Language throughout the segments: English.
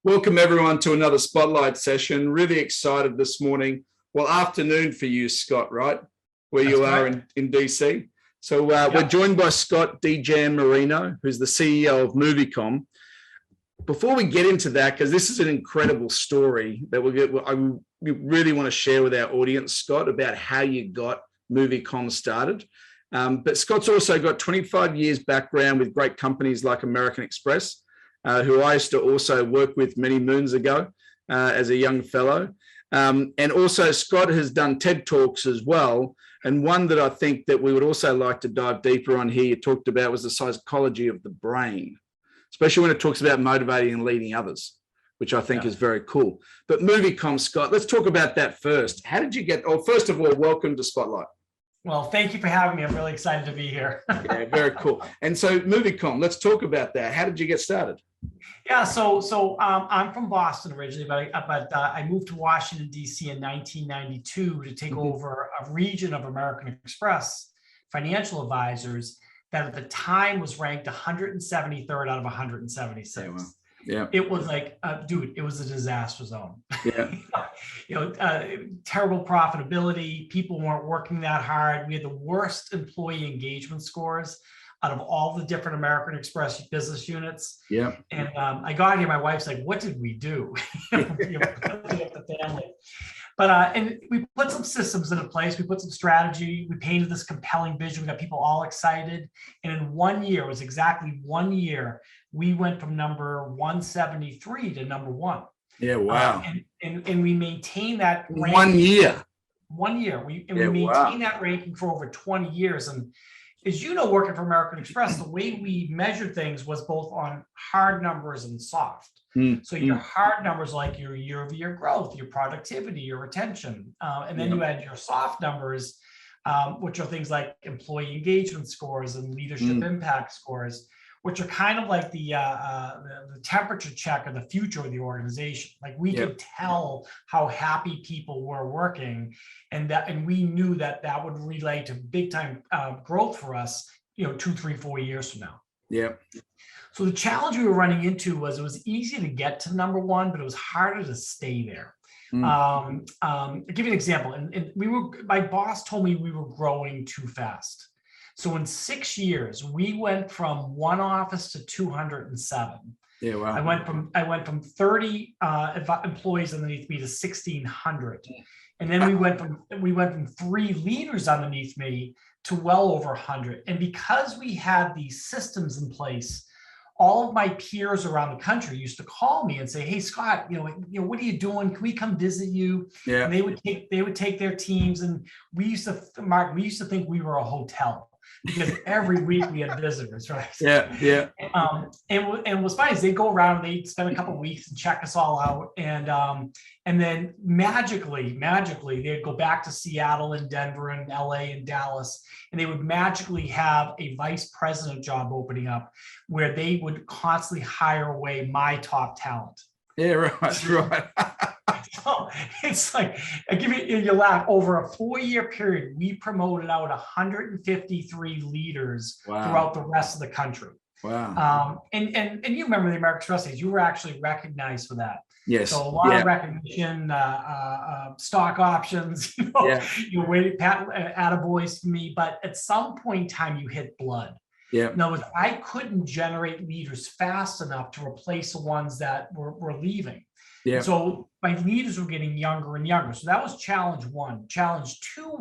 Welcome everyone to another Spotlight session. Really excited this morning. Well, afternoon for you, Scott, right? Where you are in DC. So we're joined by Scott DiGiammarino, who's the CEO of Movicom. Before we get into that, because this is an incredible story that we really want to share with our audience, Scott, about how you got Movicom started. But Scott's also got 25 years background with great companies like American Express, who I used to also work with many moons ago as a young fellow. And also Scott has done TED Talks as well. And one that I think that we would also like to dive deeper on here, you talked about, was the psychology of the brain, especially when it talks about motivating and leading others, which I think is very cool. But Movicom, Scott, let's talk about that first. How did you get, first of all, welcome to Spotlight. Well, thank you for having me. I'm really excited to be here. Yeah, very cool. And so Movicom, let's talk about that. How did you get started? Yeah, so I'm from Boston originally, but I moved to Washington, D.C. in 1992 to take over a region of American Express Financial Advisors that at the time was ranked 173rd out of 176. Yeah, well, yeah. It was like, dude, it was a disaster zone. Yeah. Terrible profitability. People weren't working that hard. We had the worst employee engagement scores out of all the different American Express business units. Yeah. And I got here, my wife's like, what did we do? The family. But and we put some systems into place. We put some strategy. We painted this compelling vision. We got people all excited. And in 1 year, it was exactly 1 year, we went from number 173 to number one. Yeah, wow. And we maintained that ranking. 1 year. 1 year. We maintained that ranking for over 20 years. And as you know, working for American Express, the way we measured things was both on hard numbers and soft. So your hard numbers, like your year-over-year growth, your productivity, your retention, and then you had your soft numbers, which are things like employee engagement scores and leadership impact scores, which are kind of like the temperature check of the future of the organization. Like we could tell how happy people were working, and we knew that would relate to big time growth for us, 2, 3, 4 years from now. Yeah. So the challenge we were running into was it was easy to get to number one, but it was harder to stay there. I'll give you an example. And my boss told me we were growing too fast. So in 6 years, we went from one office to 207. Yeah, wow. I went from 30 employees underneath me to 1,600, and then we went from 3 leaders underneath me to well over 100. And because we had these systems in place, all of my peers around the country used to call me and say, "Hey, Scott, what are you doing? Can we come visit you?" Yeah. And they would take their teams, and we used to think we were a hotel, because every week we had visitors, right? Yeah, yeah. And what's funny is they'd go around and they'd spend a couple of weeks and check us all out, and then magically they'd go back to Seattle and Denver and LA and Dallas, and they would magically have a vice president job opening up where they would constantly hire away my top talent. Yeah, right. So it's like, I give you laugh, over a 4-year period, we promoted out 153 leaders throughout the rest of the country. Wow. And you remember the American Express days, you were actually recognized for that. Yes. So a lot of recognition, stock options, you waited, pat attaboys to me, but at some point in time you hit blood. Yeah. In other words, I couldn't generate leaders fast enough to replace the ones that were leaving. Yeah. So my leaders were getting younger and younger. So that was challenge one. Challenge two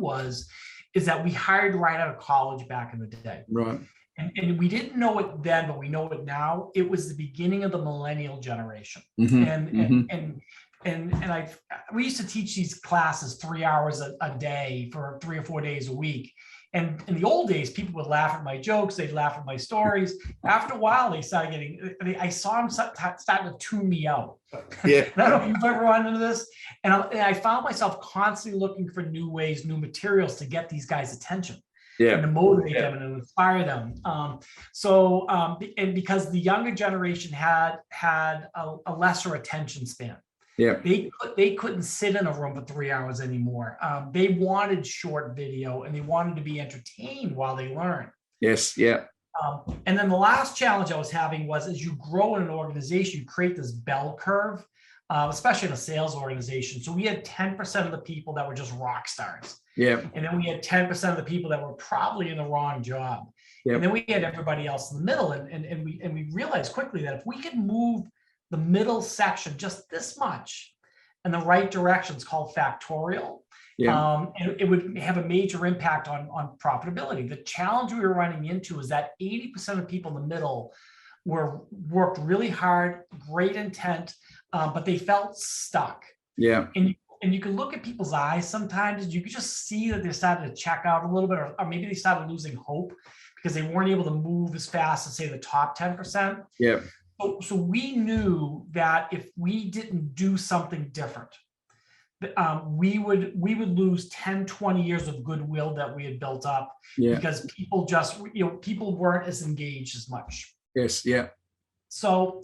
is that we hired right out of college back in the day. Right. And we didn't know it then, but we know it now. It was the beginning of the millennial generation. And we used to teach these classes 3 hours a day for 3 or 4 days a week. And in the old days, people would laugh at my jokes. They'd laugh at my stories. After a while, they started I saw them starting to tune me out. Yeah. I don't know if you've ever run into this. And I found myself constantly looking for new ways, new materials to get these guys' attention. Yeah. And to motivate them and inspire them. And because the younger generation had a lesser attention span. Yeah. They couldn't sit in a room for 3 hours anymore. They wanted short video and they wanted to be entertained while they learned. Yes. Yeah. And then the last challenge I was having was, as you grow in an organization, you create this bell curve, especially in a sales organization. So we had 10% of the people that were just rock stars. Yeah. And then we had 10% of the people that were probably in the wrong job. Yep. And then we had everybody else in the middle. And we realized quickly that if we could move the middle section just this much in the right direction, it's called factorial. Yeah. It would have a major impact on profitability. The challenge we were running into is that 80% of people in the middle worked really hard, great intent, but they felt stuck. Yeah. And you can look at people's eyes sometimes. You can just see that they started to check out a little bit, or maybe they started losing hope because they weren't able to move as fast as, say, the top 10%. Yeah. So we knew that if we didn't do something different, we would lose 10, 20 years of goodwill that we had built up, because people just, people weren't as engaged as much. Yes. Yeah. So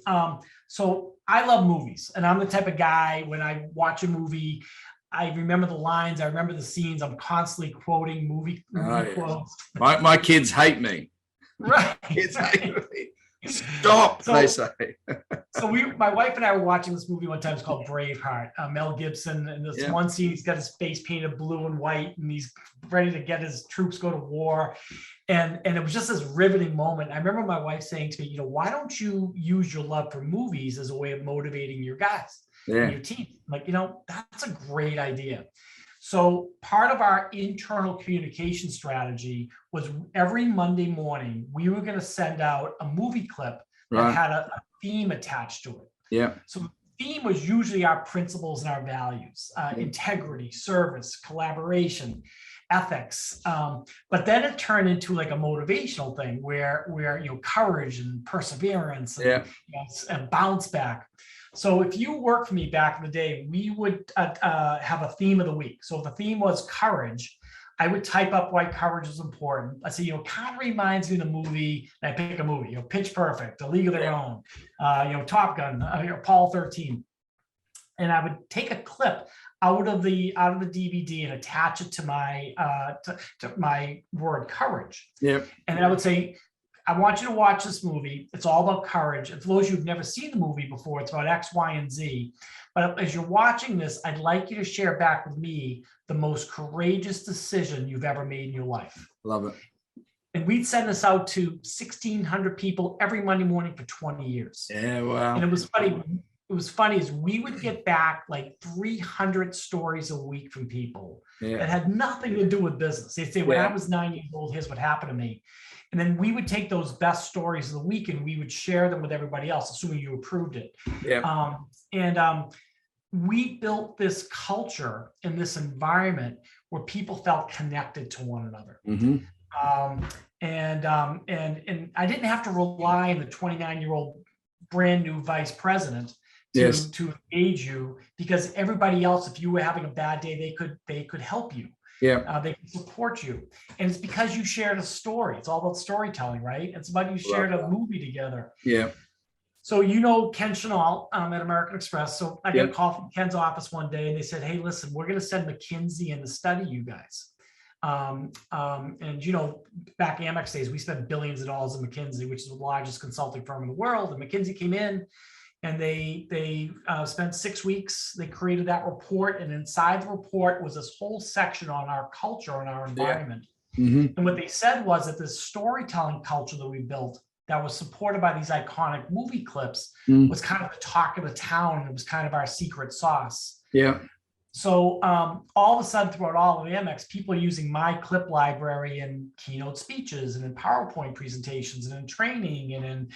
I love movies, and I'm the type of guy, when I watch a movie, I remember the lines, I remember the scenes. I'm constantly quoting movie quotes. My kids hate me. Right. Kids hate me. Stop, they say. So my wife and I were watching this movie one time. It's called Braveheart. Mel Gibson, and this one scene, he's got his face painted blue and white, and he's ready to get his troops go to war. And it was just this riveting moment. I remember my wife saying to me, why don't you use your love for movies as a way of motivating your guys and your team? I'm like, that's a great idea. So part of our internal communication strategy was every Monday morning, we were going to send out a movie clip that had a theme attached to it. Yeah. So the theme was usually our principles and our values, integrity, service, collaboration, ethics. But then it turned into like a motivational thing where courage and perseverance and, and bounce back. So if you worked for me back in the day, we would have a theme of the week. So if the theme was courage, I would type up why courage is important. I say, kind of reminds me of the movie, and I pick a movie, Pitch Perfect, A League of Their Own, Top Gun, Apollo 13. And I would take a clip out of the DVD and attach it to my word courage. Yep. And I would say, I want you to watch this movie. It's all about courage. And for those of you who've never seen the movie before, it's about X, Y, and Z. But as you're watching this, I'd like you to share back with me the most courageous decision you've ever made in your life. Love it. And we'd send this out to 1,600 people every Monday morning for 20 years. Yeah, wow. And it was funny. It was funny is we would get back like 300 stories a week from people that had nothing to do with business. They'd say, when I was 9 years old, here's what happened to me. And then we would take those best stories of the week and we would share them with everybody else, assuming you approved it. Yeah. We built this culture in this environment where people felt connected to one another. Mm-hmm. And I didn't have to rely on the 29-year-old brand new vice president to engage you, because everybody else, if you were having a bad day, they could help you. Yeah. They can support you. And it's because you shared a story. It's all about storytelling, right? It's about you shared a movie together. Yeah. So Ken Chanel at American Express. So I got a call from Ken's office one day and they said, hey, listen, we're going to send McKinsey in to study you guys. And back in Amex days, we spent billions of dollars in McKinsey, which is the largest consulting firm in the world. And McKinsey came in and they spent 6 weeks. They created that report, and inside the report was this whole section on our culture and our environment. Mm-hmm. And what they said was that this storytelling culture that we built, that was supported by these iconic movie clips, was kind of the talk of the town. It was kind of our secret sauce. Yeah. So all of a sudden, throughout all of Amex, people are using my clip library in keynote speeches and in PowerPoint presentations and in training and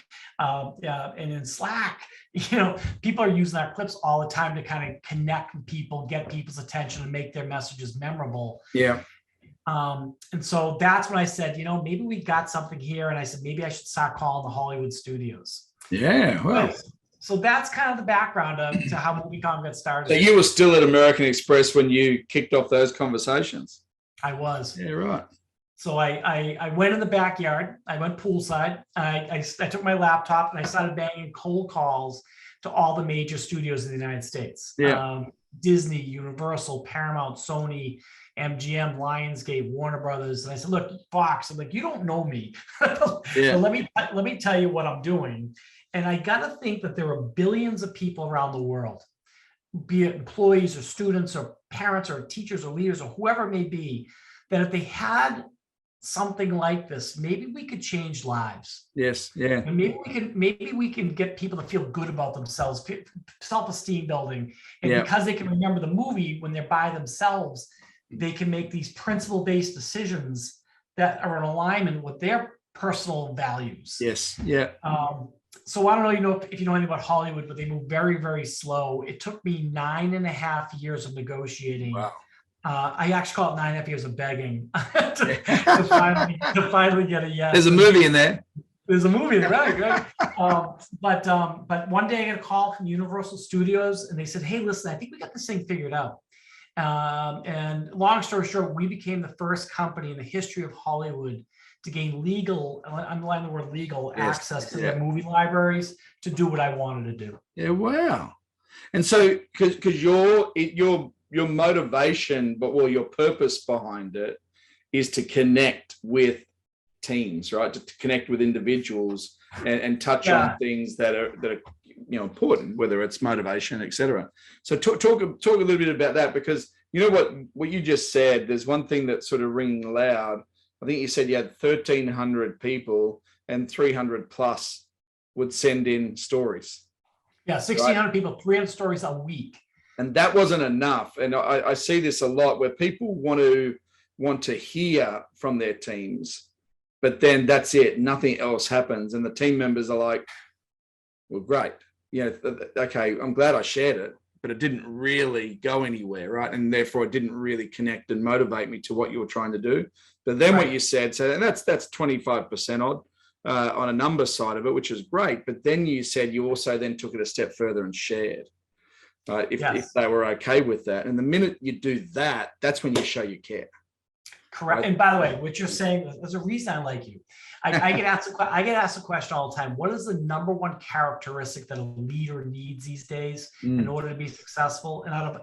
in Slack. People are using our clips all the time to kind of connect with people, get people's attention, and make their messages memorable. Yeah. And so that's when I said, maybe we got something here. And I said, maybe I should start calling the Hollywood studios. Yeah. Well. So that's kind of the background to how MovieCom got started. So you were still at American Express when you kicked off those conversations? I was. Yeah, right. So I went in the backyard. I went poolside. I took my laptop and I started banging cold calls to all the major studios in the United States. Yeah. Disney, Universal, Paramount, Sony, MGM, Lionsgate, Warner Brothers. And I said, look, Fox, I'm like, you don't know me. But let me tell you what I'm doing. And I got to think that there are billions of people around the world, be it employees or students or parents or teachers or leaders or whoever it may be, that if they had something like this, maybe we could change lives. Yes. Yeah. And maybe we can get people to feel good about themselves, self-esteem building. And because they can remember the movie when they're by themselves, they can make these principle-based decisions that are in alignment with their personal values. Yes. Yeah. So I don't know, if you know anything about Hollywood, but they move very, very slow. It took me 9.5 years of negotiating. Wow. I actually call it 9.5 years of begging to finally get a yes. There's a movie in there. There's a movie, right? But one day I got a call from Universal Studios, and they said, "Hey, listen, I think we got this thing figured out." And long story short, we became the first company in the history of Hollywood to gain legal, underline the word legal, access to their movie libraries to do what I wanted to do. Yeah, wow. And so, because your motivation, your purpose behind it is to connect with teams, right? To connect with individuals and touch on things that are important, whether it's motivation, etc. So talk a little bit about that, because you know what you just said. There's one thing that's sort of ringing loud. I think you said you had 1,300 people and 300 plus would send in stories. Yeah, 1,600 people, 300 stories a week. And that wasn't enough. And I see this a lot where people want to hear from their teams, but then that's it. Nothing else happens. And the team members are like, well, great. Okay, I'm glad I shared it, but it didn't really go anywhere, right? And therefore it didn't really connect and motivate me to what you were trying to do. But then what you said, so that's 25% odd on a number side of it, which is great. But then you said you also then took it a step further and shared. If they were okay with that. And the minute you do that, that's when you show you care. Correct. Right? And by the way, what you're saying, there's a reason I like you. I get asked a question all the time. What is the number one characteristic that a leader needs these days in order to be successful? And out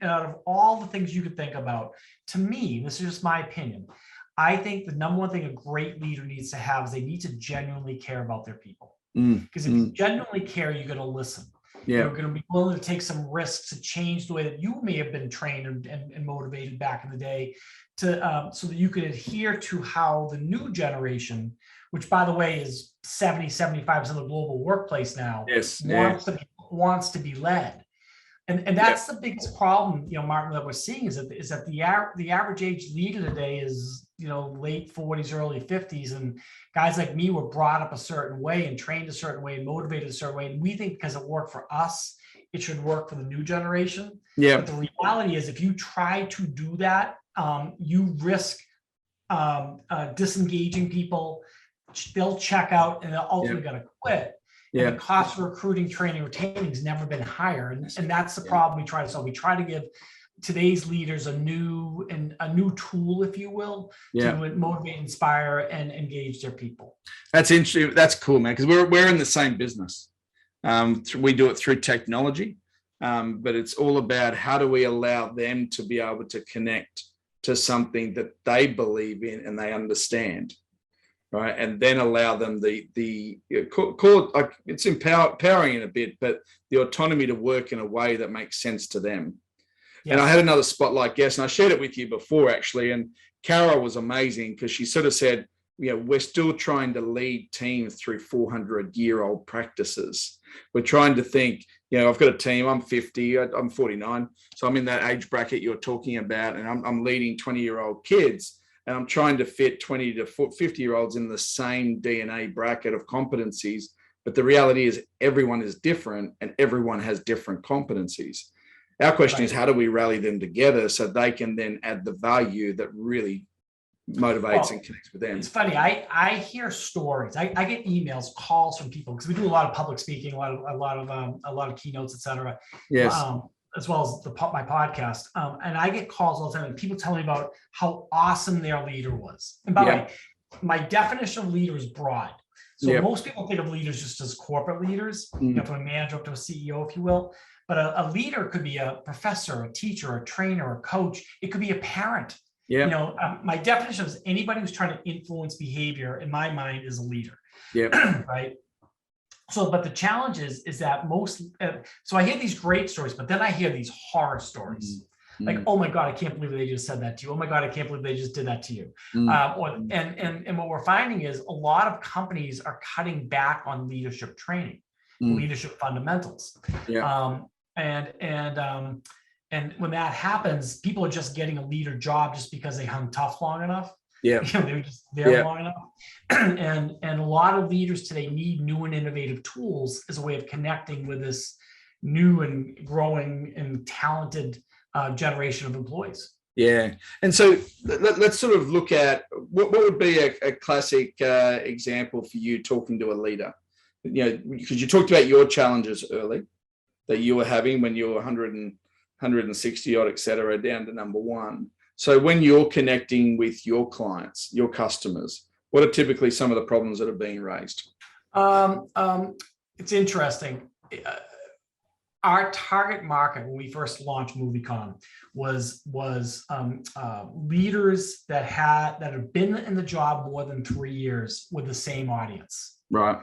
of all the things you could think about, to me, this is just my opinion, I think the number one thing a great leader needs to have is they need to genuinely care about their people. Because if you genuinely care, you're going to listen. You're going to be willing to take some risks to change the way that you may have been trained and motivated back in the day, to so that you can adhere to how the new generation, which by the way is 75% of the global workplace now, wants to be led. And that's the biggest problem, Martin, that we're seeing is that the average age leader today is, late 40s, early 50s. And guys like me were brought up a certain way and trained a certain way and motivated a certain way. And we think because it worked for us, it should work for the new generation. Yeah. But the reality is, if you try to do that, you risk disengaging people. They'll check out and they're ultimately going to quit. Yeah. And the cost of recruiting, training, retaining has never been higher. And that's the problem we try to solve. We try to give today's leaders a new tool, if you will, to motivate, inspire, and engage their people. That's interesting. That's cool, man, because we're in the same business. We do it through technology, but it's all about how do we allow them to be able to connect to something that they believe in and they understand. Right, and then allow them call it, it's empowering in a bit, but the autonomy to work in a way that makes sense to them. Yes. And I had another spotlight guest, and I shared it with you before actually. And Carol was amazing because she sort of said, we're still trying to lead teams through 400-year-old practices. We're trying to think, I've got a team. I'm 50. I'm 49, so I'm in that age bracket you're talking about, and I'm leading 20-year-old kids. And I'm trying to fit 20 to 50-year-olds in the same DNA bracket of competencies. But the reality is everyone is different and everyone has different competencies. Our question is, how do we rally them together so they can then add the value that really motivates and connects with them? It's funny. I hear stories. I get emails, calls from people, because we do a lot of public speaking, a lot of keynotes, et cetera. Yes. As well as my podcast. And I get calls all the time and people tell me about how awesome their leader was. And by the way, my definition of leader is broad. So most people think of leaders just as corporate leaders, from a manager up to a CEO, if you will. But a leader could be a professor, a teacher, a trainer, a coach. It could be a parent. My definition is anybody who's trying to influence behavior, in my mind, is a leader. Right. So, but the challenge is that so I hear these great stories, but then I hear these horror stories. Like, oh my God, I can't believe they just said that to you. Oh my God, I can't believe they just did that to you. And what we're finding is a lot of companies are cutting back on leadership training, leadership fundamentals. And when that happens, people are just getting a leader job just because they hung tough long enough. They were just there long enough. And a lot of leaders today need new and innovative tools as a way of connecting with this new and growing and talented generation of employees. And so let's sort of look at what would be a classic example for you talking to a leader. Because you talked about your challenges early that you were having when you were 160 odd, et cetera, down to number one. So when you're connecting with your clients, your customers, what are typically some of the problems that are being raised? It's interesting. Our target market when we first launched MovieCon was leaders that have been in the job more than 3 years with the same audience. Right.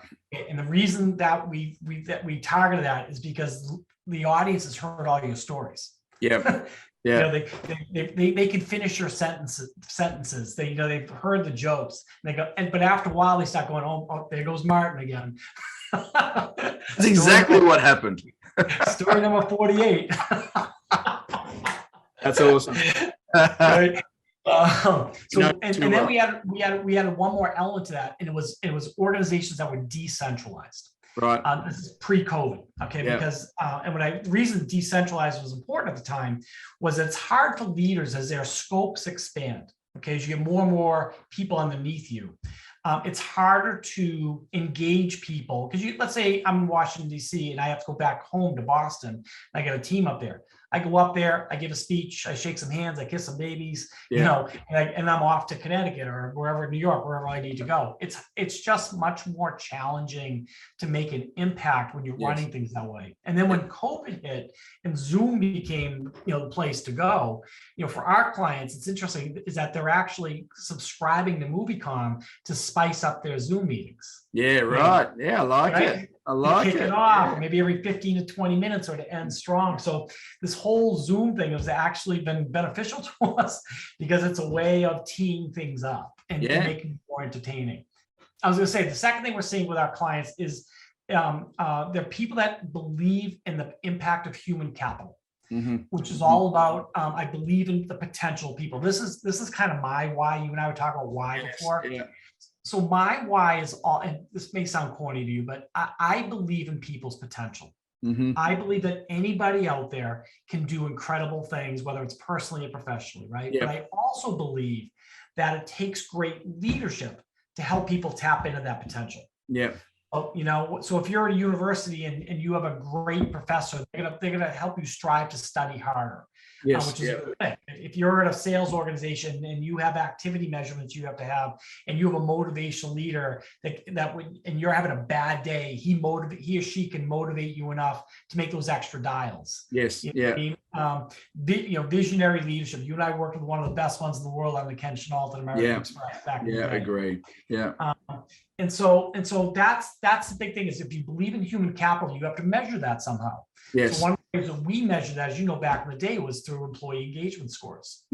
And the reason that we targeted that is because the audience has heard all your stories. They can finish your sentences. They've heard the jokes. They go, but after a while they start going, oh, there goes Martin again. That's exactly what happened. Story number 48. That's awesome. Right? And then we had one more element to that, and it was organizations that were decentralized. Right. This is pre-COVID. Okay. Because the reason decentralized was important at the time was it's hard for leaders as their scopes expand. Okay, as you get more and more people underneath you. It's harder to engage people because let's say I'm in Washington, D.C. and I have to go back home to Boston. And I got a team up there. I go up there, I give a speech, I shake some hands, I kiss some babies, and I'm off to Connecticut or wherever, New York, wherever I need to go. It's just much more challenging to make an impact when you're running things that way. And then when COVID hit and Zoom became, the place to go, for our clients, it's interesting is that they're actually subscribing to MovieCon to spice up their Zoom meetings. Yeah, right. Yeah, I like it. I like it. Kick it off, maybe every 15 to 20 minutes or to end strong. So this whole Zoom thing has actually been beneficial to us because it's a way of teeing things up and making it more entertaining. I was going to say, the second thing we're seeing with our clients is they're people that believe in the impact of human capital, which is all about, I believe in the potential of people. This is kind of my why. You and I were talking about why before. So my why is all, and this may sound corny to you, but I believe in people's potential. I believe that anybody out there can do incredible things, whether it's personally or professionally, right? But I also believe that it takes great leadership to help people tap into that potential. So if you're at a university and you have a great professor, they're gonna help you strive to study harder. Which is good. If you're at a sales organization and you have activity measurements you have to have, and you have a motivational leader and you're having a bad day, he or she can motivate you enough to make those extra dials. Visionary leadership. You and I worked with one of the best ones in the world on the Ken Chenault and American Express back in the day. I agree. And so that's the big thing is if you believe in human capital, you have to measure that somehow. So one of the ways that we measure that, as you know, back in the day was through employee engagement scores.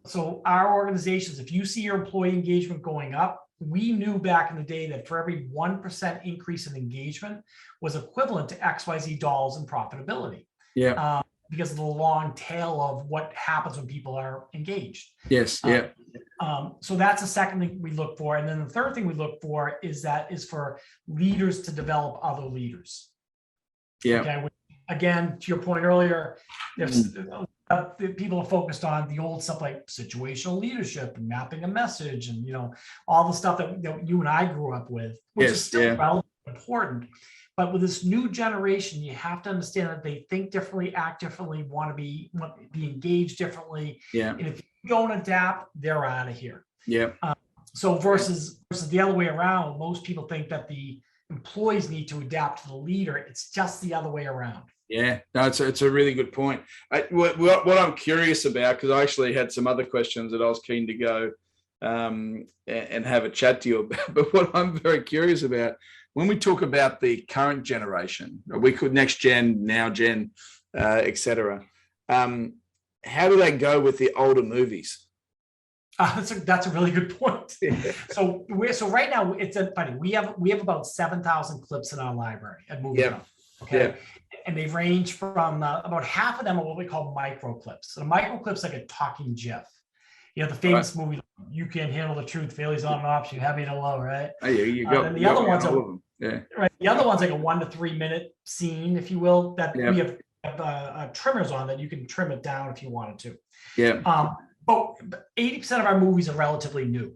So our organizations, if you see your employee engagement going up, we knew back in the day that for every 1% increase in engagement was equivalent to XYZ dollars in profitability. Because of the long tail of what happens when people are engaged. So that's the second thing we look for. And then the third thing we look for is for leaders to develop other leaders. Okay. Again, to your point earlier, there's people are focused on the old stuff like situational leadership and mapping a message and, all the stuff that you and I grew up with, which is still relevant and important. But with this new generation, you have to understand that they think differently, act differently, want to be engaged differently. And if you don't adapt, they're out of here. So versus the other way around, most people think that the employees need to adapt to the leader. It's just the other way around. Yeah, no, it's a really good point. What I'm curious about, because I actually had some other questions that I was keen to go and have a chat to you about, but what I'm very curious about, when we talk about the current generation, we could next gen, now gen, etc. How do they go with the older movies? That's a really good point. Yeah. So right now it's funny. We have about 7,000 clips in our library at Movie Hub. Okay. Yeah. And they range from about half of them are what we call micro clips. So a micro clip's like a talking GIF. You know, the famous movie, You Can't Handle the Truth, Failure's Not an Option, Heavy and Low, right? Oh, yeah, you got, and the other ones are, yeah. Right. The other one's like a 1 to 3 minute scene, if you will, that we have trimmers on that you can trim it down if you wanted to. Yeah. But 80% of our movies are relatively new.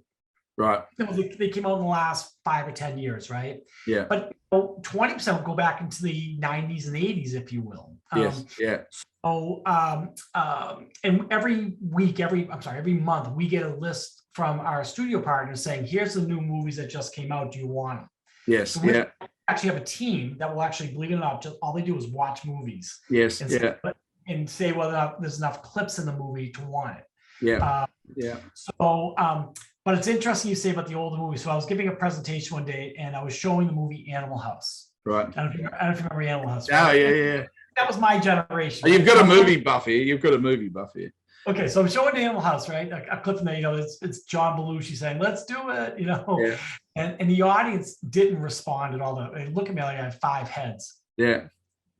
Right. They came out in the last 5 or 10 years, right? Yeah. But 20% will go back into the 90s and 80s, if you will. Yes. Yeah. So, and every month, we get a list from our studio partners saying, here's the new movies that just came out. Do you want them? Yes. So we actually have a team that will actually, believe it or not, just all they do is watch movies. Yes. And say whether or not there's enough clips in the movie to want it. Yeah. So, but it's interesting you say about the older movies. So I was giving a presentation one day and I was showing the movie Animal House. Right. I don't know if you remember Animal House. Right? Oh, yeah. That was my generation. You've got a movie buff here. Okay, so I'm showing Animal House, right? A clip from there, you know, it's John Belushi saying, let's do it, you know. Yeah. And the audience didn't respond at all. They look at me like I had 5 heads. Yeah.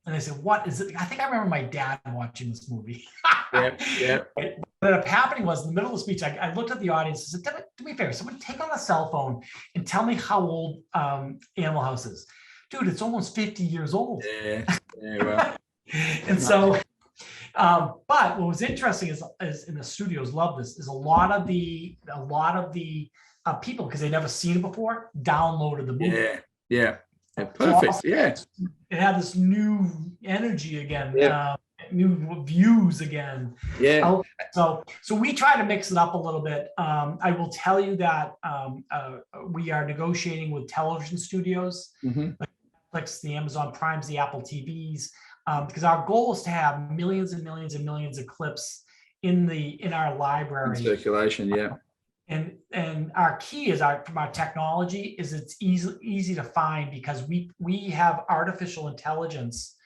And they said, what is it? I think I remember my dad watching this movie. Yeah. What ended up happening was in the middle of the speech, I looked at the audience and said, do me a favor, someone take on a cell phone and tell me how old Animal House is. Dude, it's almost 50 years old. Yeah, well. And so, but what was interesting is and the studios love this, is a lot of the people, because they never seen it before, downloaded the movie. Yeah. Perfect. Yeah. It had this new energy again, new views again. Yeah. So we try to mix it up a little bit. I will tell you that we are negotiating with television studios, like Netflix, the Amazon Primes, the Apple TVs, because our goal is to have millions and millions and millions of clips in our library. In circulation, yeah. And our key is from our technology is it's easy to find, because we have artificial intelligence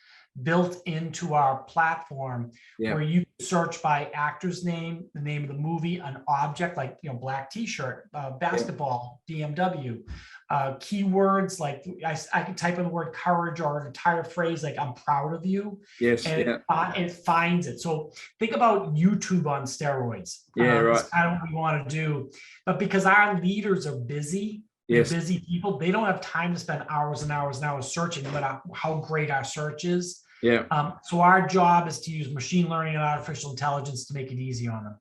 built into our platform, where you search by actor's name, the name of the movie, an object like, you know, black t-shirt, basketball, BMW, keywords like I can type in the word courage or an entire phrase like I'm proud of you. Yes. And it finds it. So think about YouTube on steroids. Right. That's kind of what we want to do. But because our leaders are busy, busy people, they don't have time to spend hours and hours and hours searching, no matter how great our search is. Yeah. So our job is to use machine learning and artificial intelligence to make it easy on them.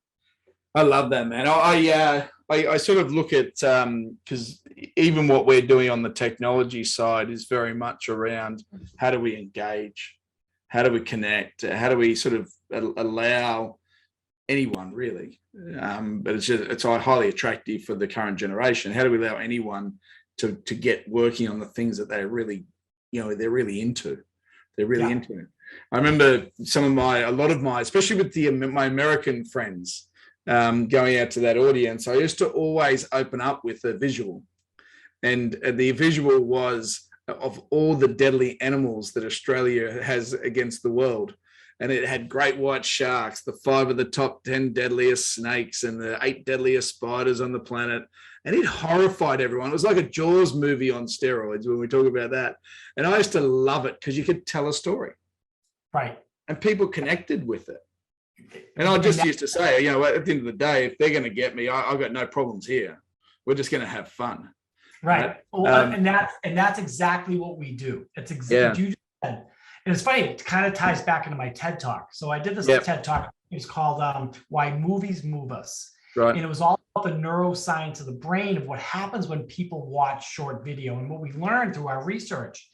I love that, man. I sort of look at, because even what we're doing on the technology side is very much around how do we engage, how do we connect, how do we sort of allow anyone really, but it's highly attractive for the current generation. How do we allow anyone to get working on the things that they're really, you know, they're really into. They're really into it. I remember a lot of my, especially with my American friends, going out to that audience, I used to always open up with a visual, and the visual was of all the deadly animals that Australia has against the world. And it had great white sharks, the 5 of the top 10 deadliest snakes, and the 8 deadliest spiders on the planet. And it horrified everyone. It was like a Jaws movie on steroids when we talk about that. And I used to love it because you could tell a story. Right. And people connected with it. And I just used to say, you know, at the end of the day, if they're going to get me, I've got no problems here. We're just going to have fun. Right. And that's exactly what we do. It's exactly you just said. And it's funny, it kind of ties back into my TED Talk. So I did this TED Talk. It was called Why Movies Move Us. Right. And it was all about the neuroscience of the brain, of what happens when people watch short video. And what we learned through our research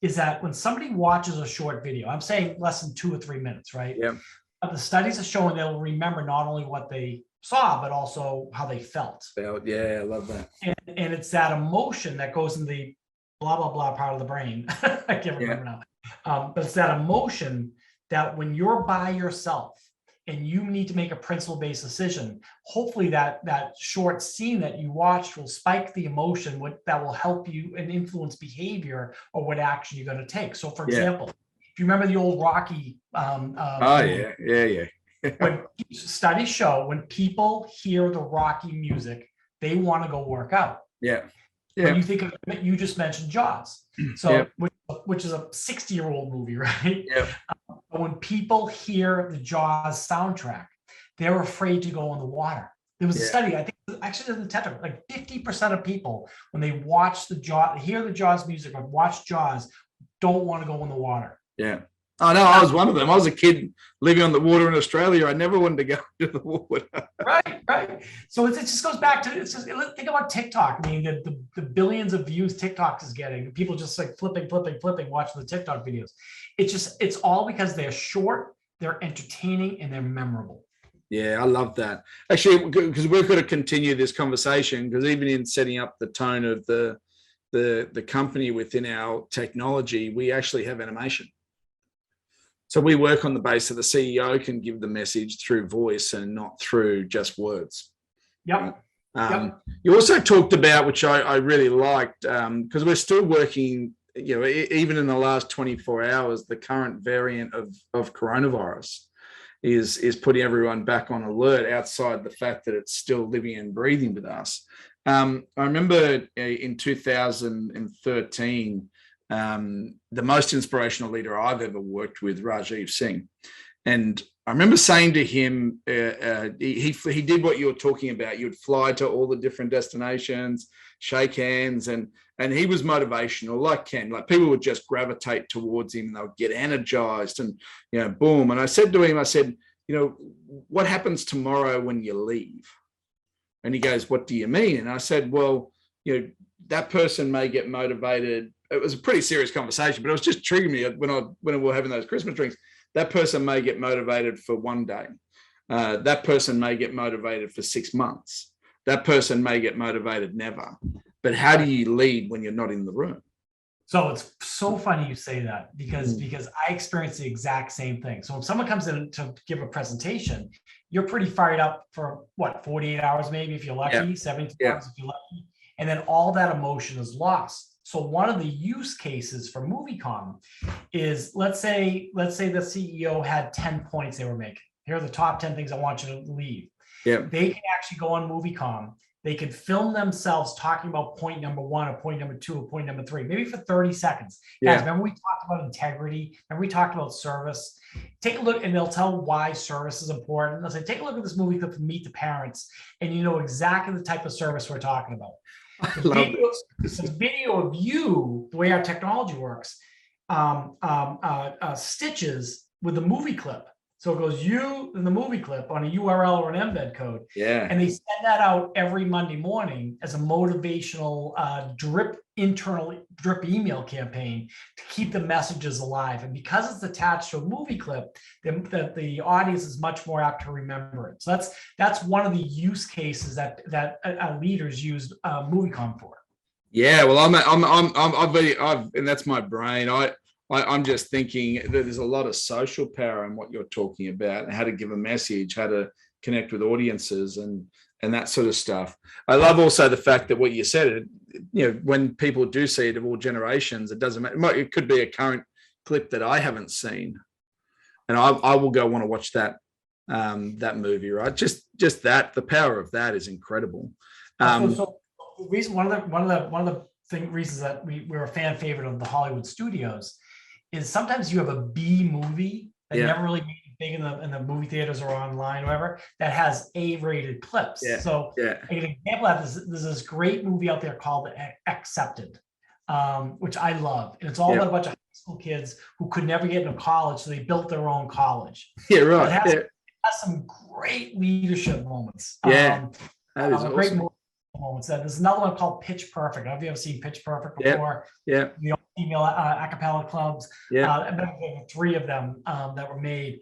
is that when somebody watches a short video, I'm saying less than 2 or 3 minutes, right? Yeah. But the studies are showing they'll remember not only what they saw, but also how they felt. Yeah, I love that. And it's that emotion that goes in the blah, blah, blah part of the brain. I can't remember now. But it's that emotion that when you're by yourself and you need to make a principle-based decision, hopefully that short scene that you watched will spike the emotion that will help you and influence behavior or what action you're going to take. So for example, if you remember the old Rocky yeah. When studies show when people hear the Rocky music, they want to go work out. Yeah. When you think of it, you just mentioned Jaws. So which is a 60-year-old movie, right? Yeah. When people hear the Jaws soundtrack, they're afraid to go in the water. There was a study, I think actually in the TED Talk, like 50% of people, when they watch hear the Jaws music or watch Jaws, don't want to go in the water. Yeah. Oh, no, I was one of them. I was a kid living on the water in Australia. I never wanted to go to the water. Right. So it just goes back to, think about TikTok. I mean, the billions of views TikTok is getting, people just like flipping, watching the TikTok videos. It's all because they're short, they're entertaining, and they're memorable. Yeah, I love that. Actually, because we've got to continue this conversation, because even in setting up the tone of the company within our technology, we actually have animation. So we work on the base of the CEO can give the message through voice and not through just words. Yep. You also talked about, which I really liked, because we're still working, even in the last 24 hours, the current variant of coronavirus is putting everyone back on alert outside the fact that it's still living and breathing with us. I remember in 2013, the most inspirational leader I've ever worked with, Rajiv Singh. And I remember saying to him, he did what you were talking about. You'd fly to all the different destinations, shake hands, and he was motivational, like Ken. Like people would just gravitate towards him and they would get energized and, boom. And I said to him, what happens tomorrow when you leave? And he goes, what do you mean? And I said, well, that person may get motivated. It was a pretty serious conversation, but it was just triggering me when we were having those Christmas drinks. That person may get motivated for one day. That person may get motivated for 6 months. That person may get motivated never. But how do you lead when you're not in the room? So it's so funny you say that because I experienced the exact same thing. So if someone comes in to give a presentation, you're pretty fired up for 48 hours, maybe if you're lucky, 72 hours if you're lucky. And then all that emotion is lost. So one of the use cases for MovieCom is, let's say the CEO had 10 points they were making. Here are the top 10 things I want you to leave. Yeah. They can actually go on MovieCom. They could film themselves talking about point number 1 or point number 2 or point number 3, maybe for 30 seconds. Yeah. Guys, remember we talked about integrity? Remember we talked about service? Take a look and they'll tell why service is important. They'll say, take a look at this movie clip from Meet the Parents, and you know exactly the type of service we're talking about. The video of you, the way our technology works, stitches with the movie clip. So it goes you in the movie clip on a URL or an embed code. Yeah. And they send that out every Monday morning as a motivational internal drip email campaign to keep the messages alive. And because it's attached to a movie clip, the audience is much more apt to remember it. So that's one of the use cases that leaders use MovieCom for. Yeah, well, and that's my brain. I'm just thinking that there's a lot of social power in what you're talking about, and how to give a message, how to connect with audiences, and that sort of stuff. I love also the fact that what you said, when people do see it of all generations, it doesn't matter. It could be a current clip that I haven't seen, and I will go want to watch that movie, right? Just that, the power of that is incredible. So the reason, one of the reasons that we're a fan favorite of the Hollywood studios is sometimes you have a B movie that never really made it big in the movie theaters or online or whatever, that has A-rated clips. Yeah. So an example of this, there's this great movie out there called Accepted, which I love. And it's all about a bunch of high school kids who could never get into college, so they built their own college. Yeah, right. It has some great leadership moments. That is awesome. Great moments. There's another one called Pitch Perfect. I don't know if you ever seen Pitch Perfect before. Yeah. The female a cappella clubs. Yeah. 3 of them that were made.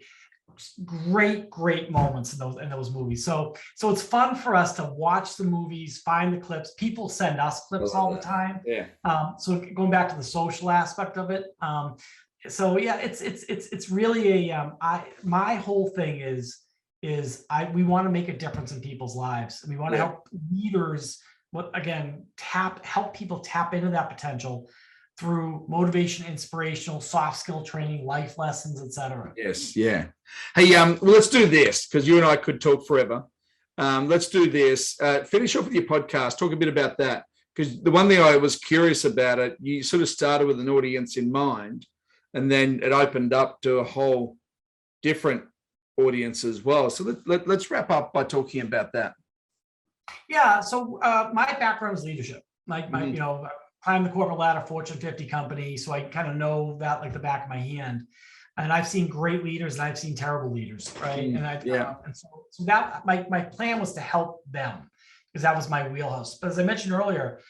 great moments in those movies. So it's fun for us to watch the movies, find the clips. People send us clips all the time. Yeah. So going back to the social aspect of it. So yeah, it's really my whole thing is we want to make a difference in people's lives, and we want to help leaders, help people tap into that potential through motivation, inspirational, soft skill training, life lessons, etc. Yes, yeah. Hey, well, let's do this, because you and I could talk forever. Let's do this. Finish off with your podcast. Talk a bit about that, because the one thing I was curious about it, you sort of started with an audience in mind, and then it opened up to a whole different audience as well. So let's wrap up by talking about that. Yeah. So my background is leadership. Climbed the corporate ladder, Fortune 50 company. So I kind of know that like the back of my hand. And I've seen great leaders and I've seen terrible leaders, right? And so that my plan was to help them, because that was my wheelhouse. But as I mentioned earlier,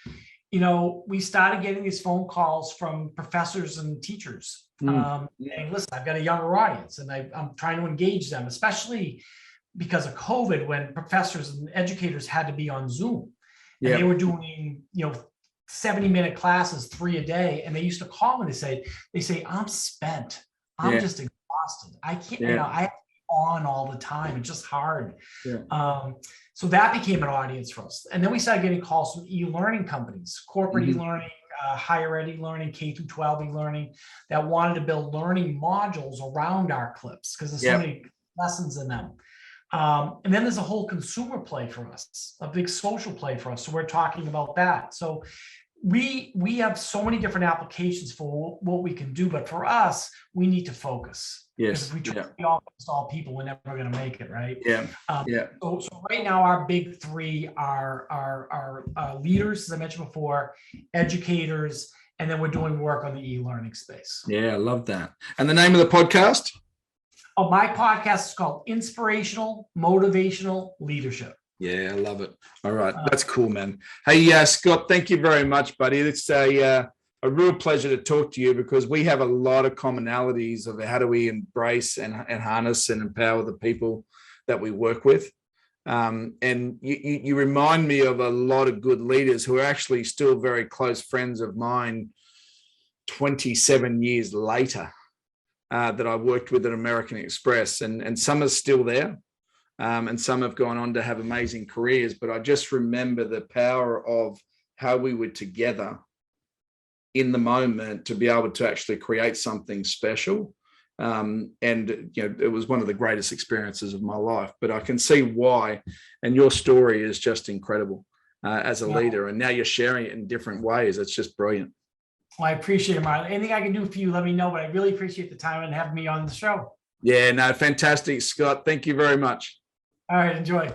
we started getting these phone calls from professors and teachers saying, listen, I've got a younger audience and I'm trying to engage them, especially because of COVID, when professors and educators had to be on Zoom. And they were doing, 70-minute classes, 3 a day. And they used to call me, they say, I'm spent. I'm just exhausted. I can't, I have to be on all the time. It's just hard. So that became an audience for us. And then we started getting calls from e-learning companies, corporate e-learning, higher ed e-learning, K through 12 e-learning, that wanted to build learning modules around our clips because there's so many lessons in them. And then there's a whole consumer play for us, a big social play for us. So we're talking about that. So we have so many different applications for what we can do, but for us, we need to focus. Yes. If we try to be all people, we're never going to make it, right? So right now, our big three are leaders, as I mentioned before, educators, and then we're doing work on the e-learning space. Yeah, I love that. And the name of the podcast? Oh, my podcast is called Inspirational Motivational Leadership. Yeah, I love it. All right. That's cool, man. Hey, Scott, thank you very much, buddy. It's a real pleasure to talk to you, because we have a lot of commonalities of how do we embrace and harness and empower the people that we work with. And you remind me of a lot of good leaders who are actually still very close friends of mine 27 years later that I worked with at American Express. And some are still there. And some have gone on to have amazing careers, but I just remember the power of how we were together in the moment to be able to actually create something special. And it was one of the greatest experiences of my life, but I can see why. And your story is just incredible as a leader. And now you're sharing it in different ways. It's just brilliant. Well, I appreciate it, Marlon. Anything I can do for you, let me know, but I really appreciate the time and having me on the show. Yeah, no, fantastic, Scott. Thank you very much. All right, enjoy.